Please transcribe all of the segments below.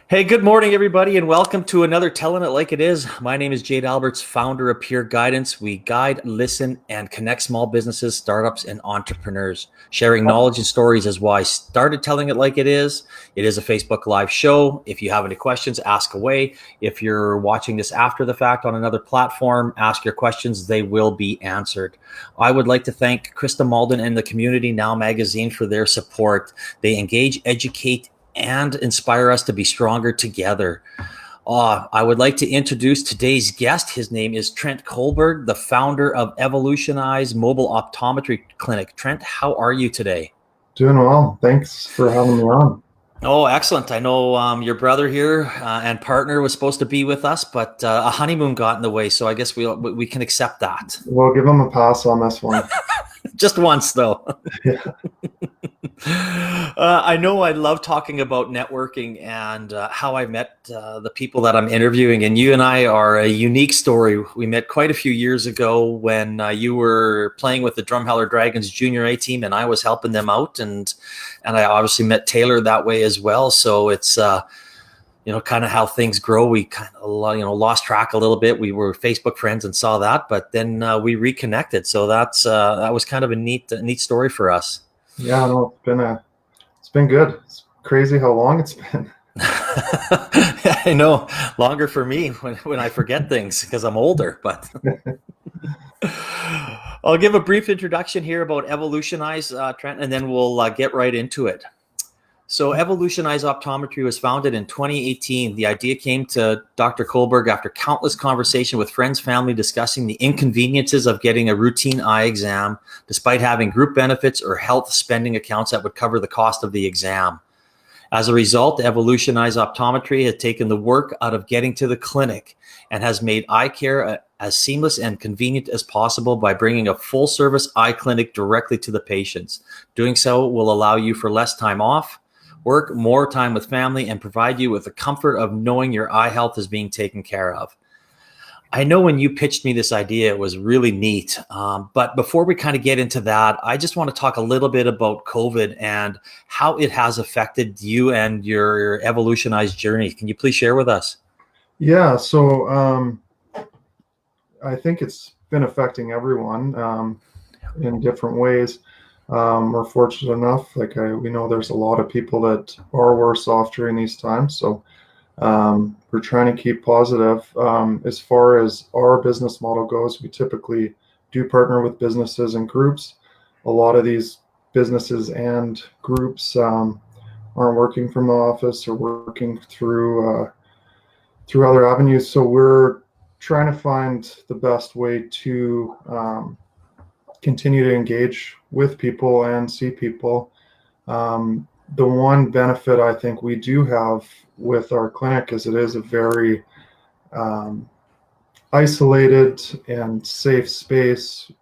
Hey, good morning, everybody, and welcome to another Telling It Like It Is. My name is Jade Alberts, founder of Peer Guidance. We guide, listen, and connect small businesses, startups, and entrepreneurs. Sharing knowledge and stories is why I started Telling It Like It Is. It is a Facebook Live show. If you have any questions, ask away. If you're watching this after the fact on another platform, ask your questions. They will be answered. I would like to thank Krista Malden and the Community Now magazine for their support. They engage, educate, and inspire us to be stronger together. I would like to introduce today's guest. His name is Trent Colberg, the founder of Evolutioneyes Mobile Optometry Clinic. Trent, how are you today? Doing well. Thanks for having me on. Oh, excellent. I know your brother here and partner was supposed to be with us, but a honeymoon got in the way, so I guess we can accept that. We'll give them a pass on this one. Just once, though. Yeah. I know I love talking about networking and how I met the people that I'm interviewing. And you and I are a unique story. We met quite a few years ago when you were playing with the Drumheller Dragons Junior A team, and I was helping them out. And I obviously met Taylor that way as well. So it's kind of how things grow. We kind of lost track a little bit. We were Facebook friends and saw that, but then we reconnected. So that was kind of a neat story for us. Yeah, no, it's been good. It's crazy how long it's been. I know, longer for me when I forget things because I'm older, but I'll give a brief introduction here about Evolutioneyes, Trent, and then we'll get right into it. So Evolutioneyes Optometry was founded in 2018. The idea came to Dr. Colberg after countless conversation with friends, family, discussing the inconveniences of getting a routine eye exam, despite having group benefits or health spending accounts that would cover the cost of the exam. As a result, Evolutioneyes Optometry has taken the work out of getting to the clinic and has made eye care as seamless and convenient as possible by bringing a full-service eye clinic directly to the patients. Doing so will allow you for less time off work, more time with family, and provide you with the comfort of knowing your eye health is being taken care of. I know when you pitched me this idea, it was really neat. But before we kind of get into that, I just want to talk a little bit about COVID and how it has affected you and your Evolutioneyes journey. Can you please share with us? Yeah, so I think it's been affecting everyone in different ways. We're fortunate enough, we know there's a lot of people that are worse off during these times. So we're trying to keep positive. As far as our business model goes, we typically do partner with businesses and groups. A lot of these businesses and groups aren't working from the office or working through other avenues. So we're trying to find the best way to continue to engage with people and see people. The one benefit I think we do have with our clinic is it is a very isolated and safe space.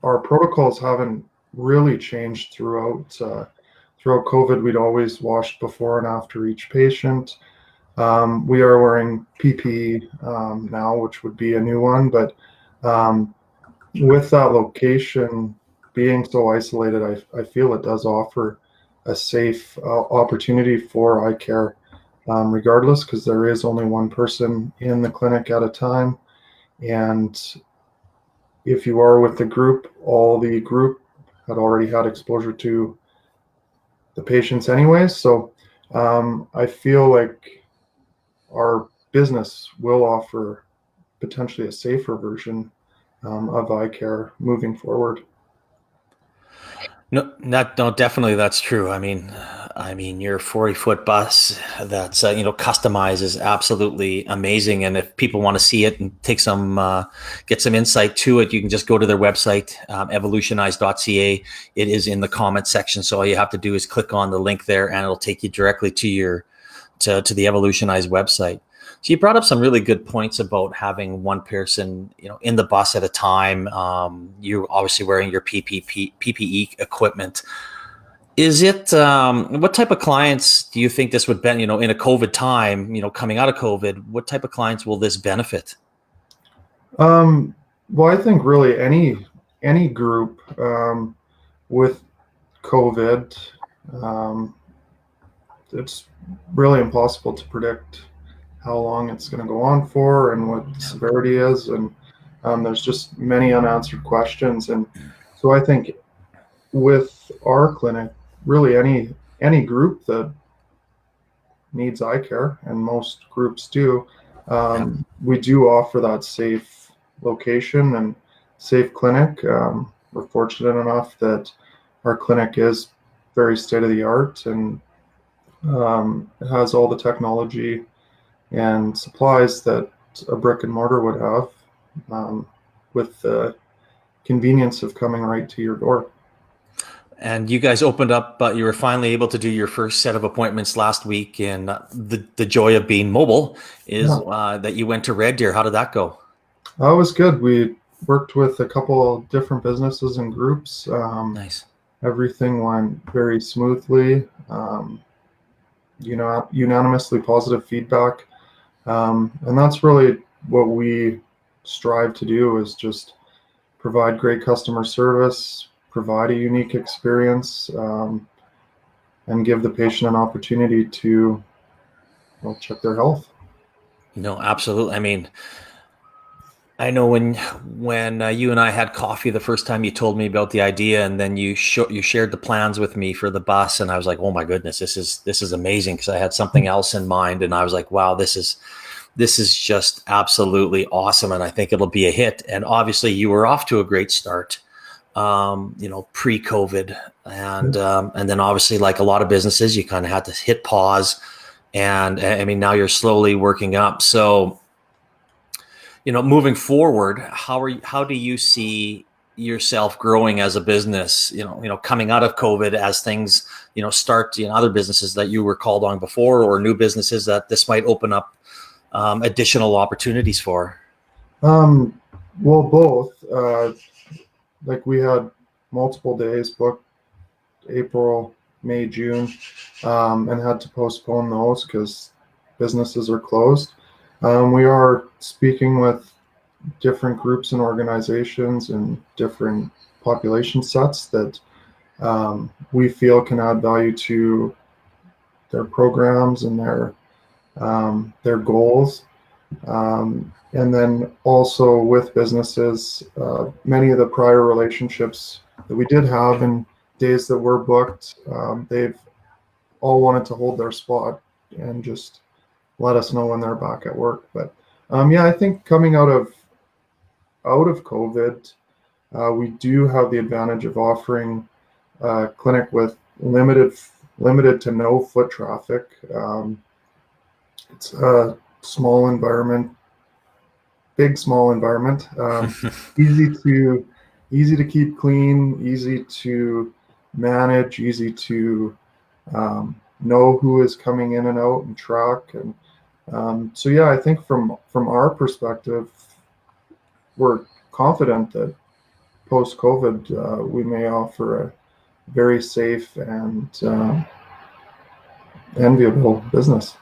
Our protocols haven't really changed throughout COVID. We'd always washed before and after each patient. We are wearing PPE now, which would be a new one, but with that location being so isolated, I feel it does offer a safe opportunity for eye care, regardless, because there is only one person in the clinic at a time. And if you are with the group, all the group had already had exposure to the patients anyways. So I feel like our business will offer potentially a safer version of eye care moving forward. No, definitely that's true. I mean, your 40-foot bus that's customized is absolutely amazing. And if people want to see it and take get some insight to it, you can just go to their website, evolutioneyes.ca. It is in the comment section, so all you have to do is click on the link there, and it'll take you directly to the Evolutioneyes website. So you brought up some really good points about having one person, in the bus at a time. You're obviously wearing your PPE equipment. Is it what type of clients do you think this would benefit? In a COVID time, coming out of COVID, what type of clients will this benefit? Well, I think really any group with COVID, it's really impossible to predict how long it's going to go on for and what the severity is, and there's just many unanswered questions. And so I think with our clinic, really any group that needs eye care, and most groups do, Yeah. we do offer that safe location and safe clinic. We're fortunate enough that our clinic is very state of the art, and it has all the technology and supplies that a brick and mortar would have, with the convenience of coming right to your door. And you guys opened up, but you were finally able to do your first set of appointments last week. And the joy of being mobile is that you went to Red Deer. How did that go? That was good. We worked with a couple of different businesses and groups. Nice. Everything went very smoothly. Unanimously positive feedback. And that's really what we strive to do, is just provide great customer service, provide a unique experience, and give the patient an opportunity to check their health. No, absolutely. I mean, I know when you and I had coffee the first time, you told me about the idea, and then you shared the plans with me for the bus, and I was like, oh my goodness, this is amazing, because I had something else in mind, and I was like, wow, this is just absolutely awesome, and I think it'll be a hit. And obviously, you were off to a great start, pre-COVID, and then obviously, like a lot of businesses, you kind of had to hit pause, and I mean, now you're slowly working up. So, moving forward, how do you see yourself growing as a business, coming out of COVID, as things, start, other businesses that you were called on before, or new businesses that this might open up additional opportunities for? Well, both. Like we had multiple days booked, April, May, June, and had to postpone those because businesses are closed. We are speaking with different groups and organizations and different population sets that we feel can add value to their programs and their goals. And then also with businesses, many of the prior relationships that we did have in days that were booked, they've all wanted to hold their spot and just let us know when they're back at work. But I think coming out of COVID, we do have the advantage of offering a clinic with limited to no foot traffic. It's a small environment, small environment, easy to keep clean, easy to manage, easy to know who is coming in and out and track. And I think from our perspective, we're confident that post-COVID, we may offer a very safe and enviable business.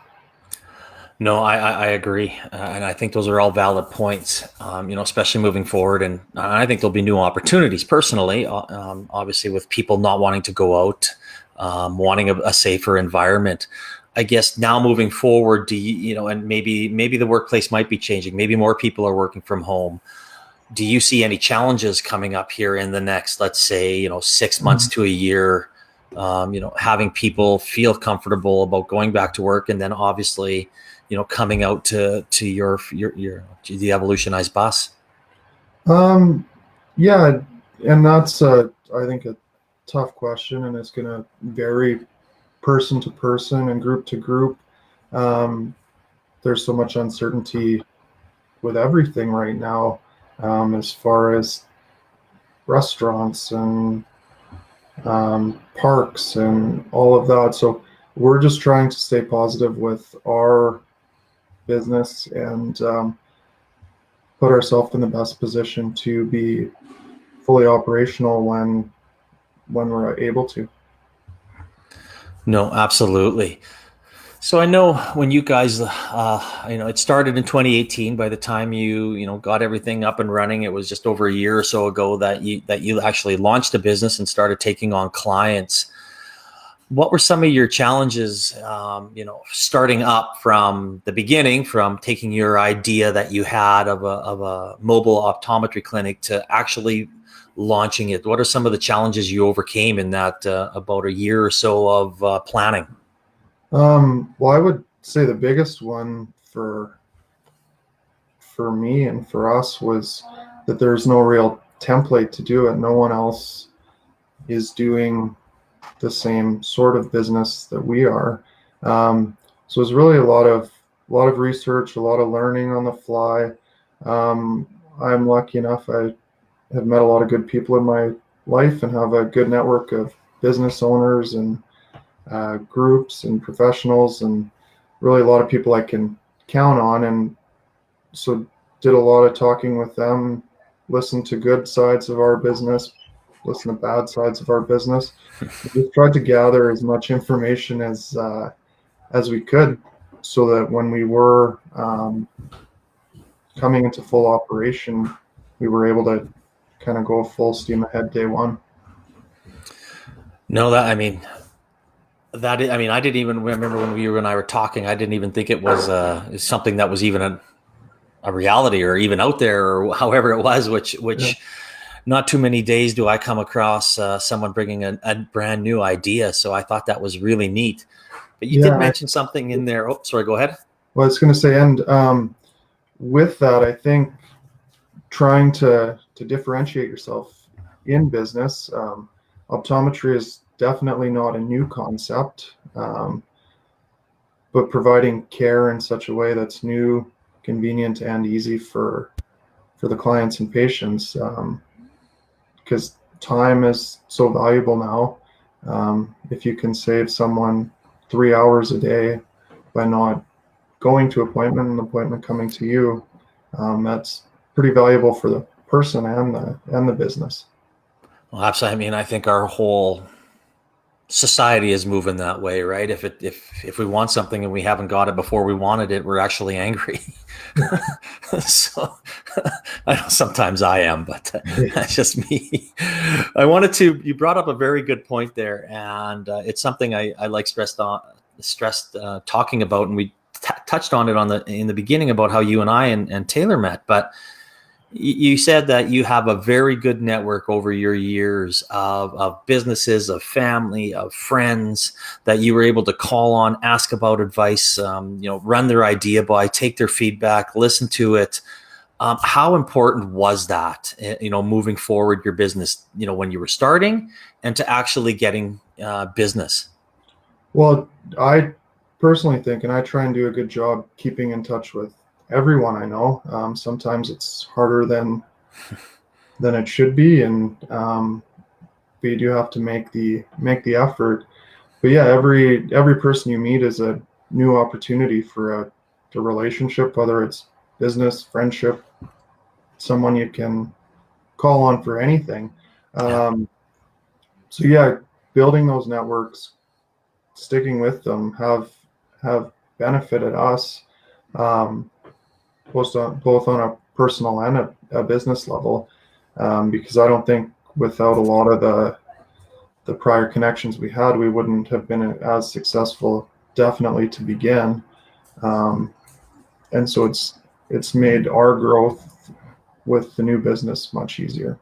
No, I agree, and I think those are all valid points. Especially moving forward, and I think there'll be new opportunities. Personally, obviously, with people not wanting to go out, wanting a safer environment. I guess now moving forward, do you, and maybe the workplace might be changing. Maybe more people are working from home. Do you see any challenges coming up here in the next, let's say, 6 months to a year? Having people feel comfortable about going back to work, and then obviously, coming out to your the Evolutioneyes bus. Yeah, and that's I think a tough question, and it's going to vary person to person and group to group. There's so much uncertainty with everything right now, as far as restaurants and parks and all of that. So we're just trying to stay positive with our business and put ourselves in the best position to be fully operational when we're able to. No, absolutely. So I know when you guys, it started in 2018. By the time you got everything up and running, it was just over a year or so ago that you actually launched a business and started taking on clients. What were some of your challenges, starting up from the beginning, from taking your idea that you had of a mobile optometry clinic to actually launching it? What are some of the challenges you overcame in that about a year or so of planning? Well, I would say the biggest one for me and for us was that there's no real template to do it. No one else is doing the same sort of business that we are. So it's really a lot of research, a lot of learning on the fly. I'm lucky enough; I have met a lot of good people in my life and have a good network of business owners and groups and professionals, and really a lot of people I can count on. And so did a lot of talking with them, listened to good sides of our business, listen to bad sides of our business. We just tried to gather as much information as we could, so that when we were coming into full operation, we were able to kind of go full steam ahead day one. No, I didn't even remember when you and I were talking. I didn't even think it was something that was even a reality or even out there or however it was, which Yeah. not too many days do I come across someone bringing a brand new idea. So I thought that was really neat. But you did Yeah. mention something in there. Oh, sorry, go ahead. Well, I was going to say, and with that, I think trying to differentiate yourself in business, optometry is definitely not a new concept, but providing care in such a way that's new, convenient, and easy for the clients and patients, because time is so valuable now. If you can save someone 3 hours a day by not going to appointment and appointment coming to you, that's pretty valuable for the person and the business. Well, absolutely. I think our whole society is moving that way, right? If we want something and we haven't got it before we wanted it, we're actually angry. So I know sometimes I am, but that's just me. You brought up a very good point there, and it's something I like stressed talking about, and we touched on it in the beginning about how you and I and Taylor met. But you said that you have a very good network over your years of businesses, of family, of friends that you were able to call on, ask about advice, run their idea by, take their feedback, listen to it. How important was that, moving forward your business, when you were starting and to actually getting business? Well, I personally think, and I try and do a good job keeping in touch with everyone I know. Sometimes it's harder than it should be, and but you do have to make the effort. But yeah, every person you meet is a new opportunity for a relationship, whether it's business, friendship, someone you can call on for anything. Yeah. So yeah, building those networks, sticking with them, have benefited us, um, both on a personal and a business level, because I don't think without a lot of the prior connections we had, we wouldn't have been as successful, definitely to begin. Um, and so it's made our growth with the new business much easier.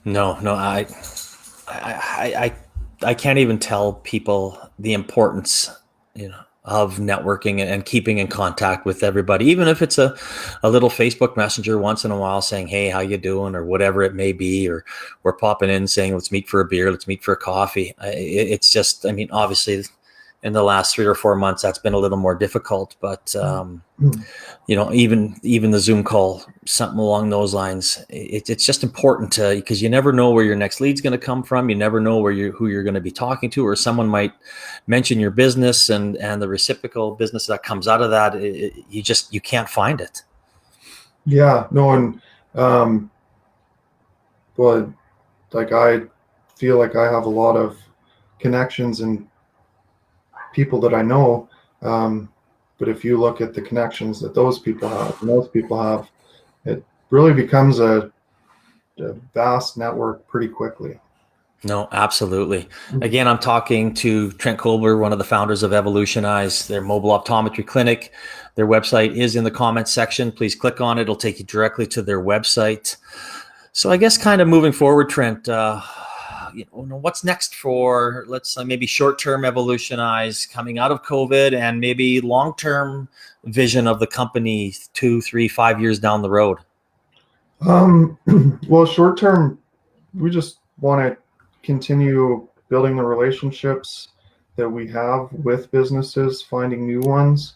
No, I I can't even tell people the importance, of networking and keeping in contact with everybody, even if it's a little Facebook Messenger once in a while saying, "Hey, how you doing?" or whatever it may be, or we're popping in saying, "Let's meet for a beer, let's meet for a coffee." It's just, obviously, in the last 3 or 4 months, that's been a little more difficult, but even the Zoom call, something along those lines. It's just important because you never know where your next lead's going to come from. You never know who you're going to be talking to, or someone might mention your business and the reciprocal business that comes out of that. You can't find it. Yeah, no, and well, like I feel like I have a lot of connections and people that I know. But if you look at the connections that those people have, most people have, it really becomes a vast network pretty quickly. No, absolutely. Again, I'm talking to Trent Colberg, one of the founders of Evolutioneyes, their mobile optometry clinic. Their website is in the comments section. Please click on it. It'll take you directly to their website. So I guess kind of moving forward, Trent, what's next for, let's say, maybe short-term Evolutionize coming out of COVID, and maybe long-term vision of the company 2, 3, 5 years down the road? Well, short term, we just want to continue building the relationships that we have with businesses, finding new ones,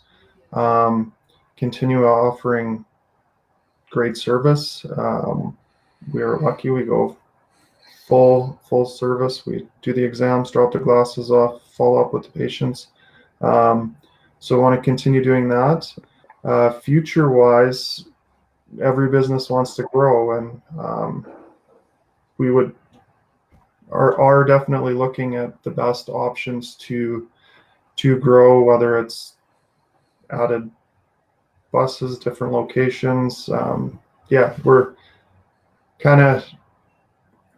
continue offering great service. We are lucky; we go full service. We do the exams, drop the glasses off, follow up with the patients. So I want to continue doing that. Future wise, every business wants to grow, and we are definitely looking at the best options to grow, whether it's added buses, different locations. We're kind of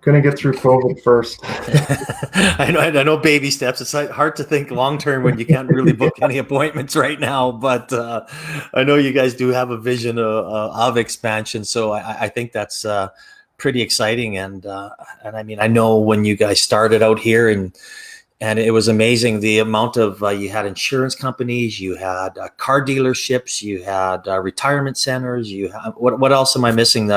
going to get through COVID first. I know baby steps. It's hard to think long term when you can't really book any appointments right now. But I know you guys do have a vision of expansion, so I think that's pretty exciting. And I mean, I know when you guys started out here, and it was amazing the amount of you had insurance companies, you had car dealerships, you had retirement centers. You have what else am I missing?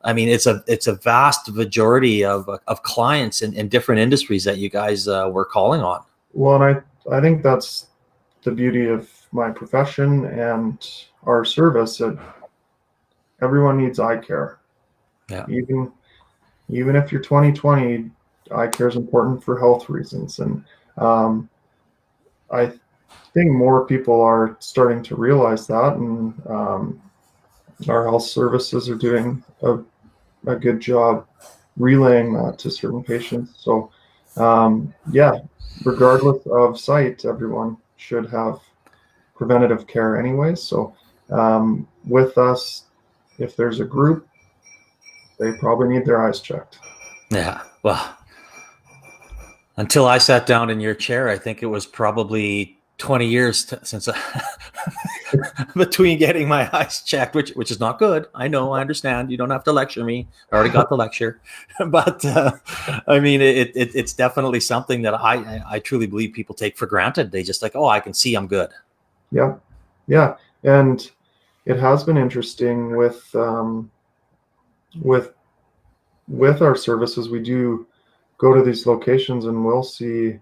I mean, it's a vast majority of clients in different industries that you guys were calling on. Well, and I think that's the beauty of my profession and our service. That everyone needs eye care. Yeah. Even if you're 20/20, eye care is important for health reasons, and I think more people are starting to realize that, and our health services are doing a good job relaying that to certain patients. So, regardless of sight, everyone should have preventative care anyways. So, with us, if there's a group, they probably need their eyes checked. Yeah. Well, until I sat down in your chair, I think it was probably 20 years since between getting my eyes checked, which is not good. I know, I understand. You don't have to lecture me. I already got the lecture, but I mean, it's definitely something that I truly believe people take for granted. They just like, oh, I can see, I'm good. Yeah, and it has been interesting with our services. We do go to these locations, and we'll see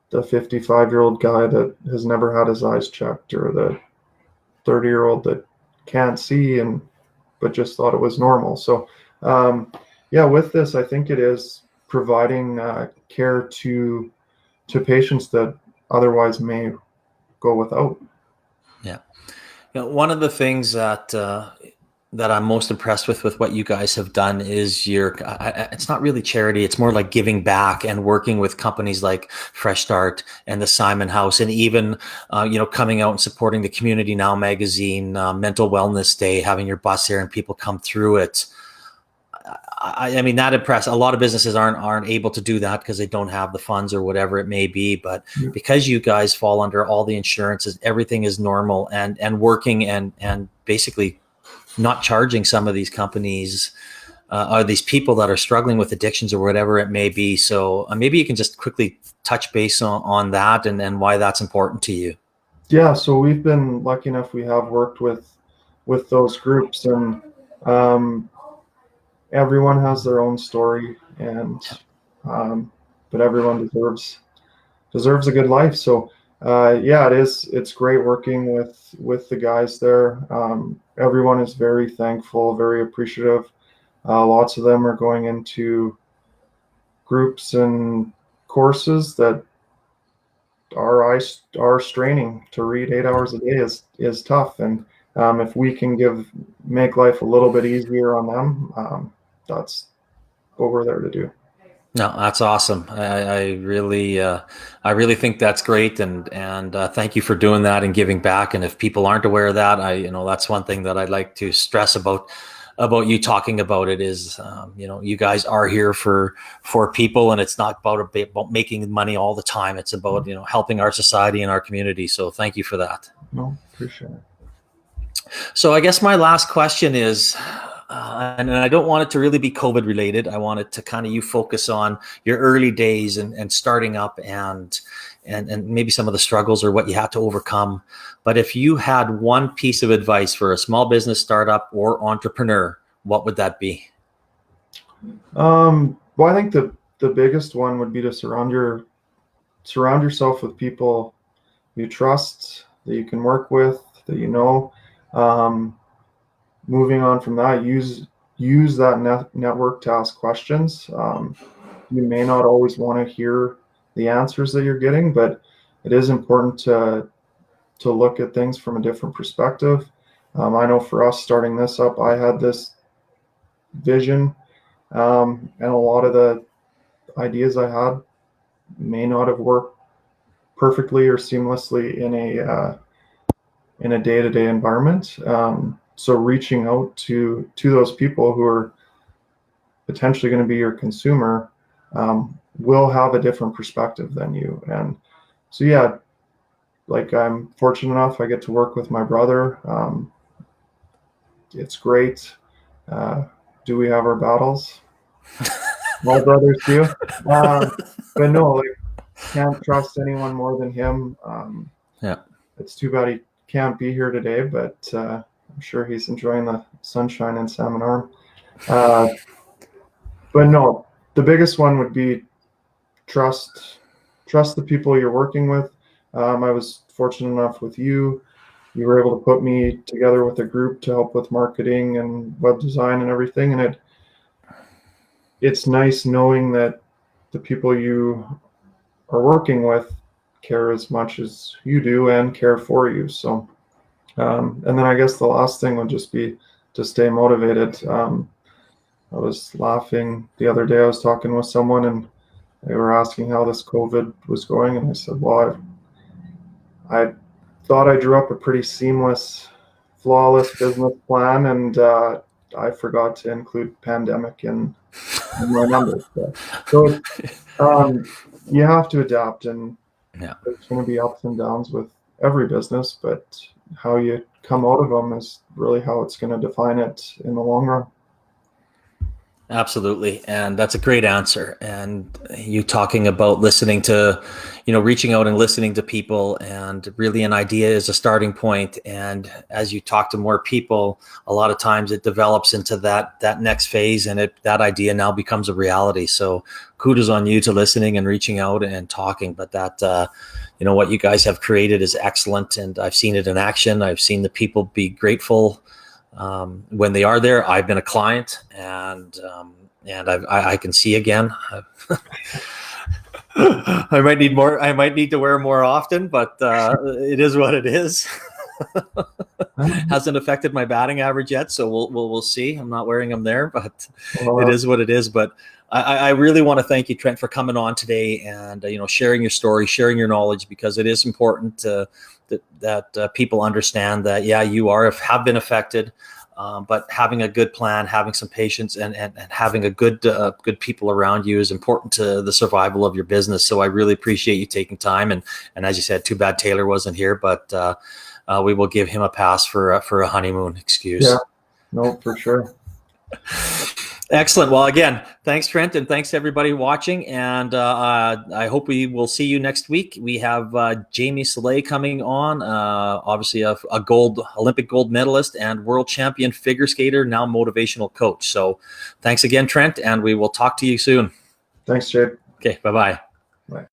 the 55-year-old guy that has never had his eyes checked, or the 30-year-old that can't see but just thought it was normal. So with this, I think it is providing care to patients that otherwise may go without. Yeah. One of the things that I'm most impressed with what you guys have done is it's not really charity. It's more like giving back and working with companies like Fresh Start and the Simon House, and even, coming out and supporting the Community Now magazine, Mental Wellness Day, having your bus here and people come through it. I mean, that impressed. A lot of businesses aren't able to do that because they don't have the funds or whatever it may be. But because you guys fall under all the insurances, everything is normal and working and basically not charging some of these companies or these people that are struggling with addictions or whatever it may be. So maybe you can just quickly touch base on that and why that's important to you. Yeah, so we've been lucky enough. We have worked with those groups, and everyone has their own story, and but everyone deserves a good life. So it's great working with the guys there. Everyone is very thankful, very appreciative. Lots of them are going into groups and courses that our eyes are straining. To read 8 hours a day is tough, and if we can make life a little bit easier on them, that's what we're there to do. No, that's awesome. I really think that's great, and thank you for doing that and giving back. And if people aren't aware of that, that's one thing that I'd like to stress about about you talking about it is, you guys are here for people, and it's not about making money all the time. It's about, helping our society and our community. So thank you for that. No, appreciate it. So I guess my last question is, and I don't want it to really be COVID related. I want it to kind of you focus on your early days and starting up and maybe some of the struggles or what you had to overcome. But if you had one piece of advice for a small business startup or entrepreneur, what would that be? Well, I think the biggest one would be to surround yourself with people you trust, that you can work with, that you know. Moving on from that, use that network to ask questions. You may not always want to hear the answers that you're getting, but it is important to look at things from a different perspective. I know for us starting this up, I had this vision, and a lot of the ideas I had may not have worked perfectly or seamlessly in a day-to-day environment. So reaching out to those people who are potentially going to be your consumer will have a different perspective than you. And so, yeah, like I'm fortunate enough, I get to work with my brother. It's great. Do we have our battles? My brothers do. But no, like, can't trust anyone more than him. Yeah. It's too bad he can't be here today, but I'm sure he's enjoying the sunshine in Salmon Arm. But no, the biggest one would be trust the people you're working with. I was fortunate enough with you. You were able to put me together with a group to help with marketing and web design and everything. And it's nice knowing that the people you are working with care as much as you do and care for you. So, and then I guess the last thing would just be to stay motivated. I was laughing the other day. I was talking with someone and they were asking how this COVID was going. And I said, well, I thought I drew up a pretty seamless, flawless business plan. And I forgot to include pandemic in my numbers. So you have to adapt, and there's going to be ups and downs with every business, but how you come out of them is really how it's going to define it in the long run. Absolutely. And that's a great answer. And you talking about listening to, reaching out and listening to people, and really an idea is a starting point. And as you talk to more people, a lot of times it develops into that next phase, and that idea now becomes a reality. So kudos on you to listening and reaching out and talking. But that, what you guys have created is excellent. And I've seen it in action. I've seen the people be grateful when they are there. I've been a client, and I can see again. I might need more. I might need to wear more often, but it is what it is. Hasn't affected my batting average yet, so we'll see. I'm not wearing them there, but it is what it is. But I really want to thank you, Trent, for coming on today and sharing your story, sharing your knowledge, because it is important that people understand that you have been affected. But having a good plan, having some patience, and having a good people around you is important to the survival of your business. So I really appreciate you taking time. And as you said, too bad Taylor wasn't here, but we will give him a pass for a honeymoon excuse. Yeah, no, for sure. Excellent. Well, again, thanks, Trent, and thanks to everybody watching. And I hope we will see you next week. We have Jamie Soleil coming on, obviously a Olympic gold medalist and world champion figure skater, now motivational coach. So thanks again, Trent, and we will talk to you soon. Thanks, Jake. Okay, bye-bye. Bye.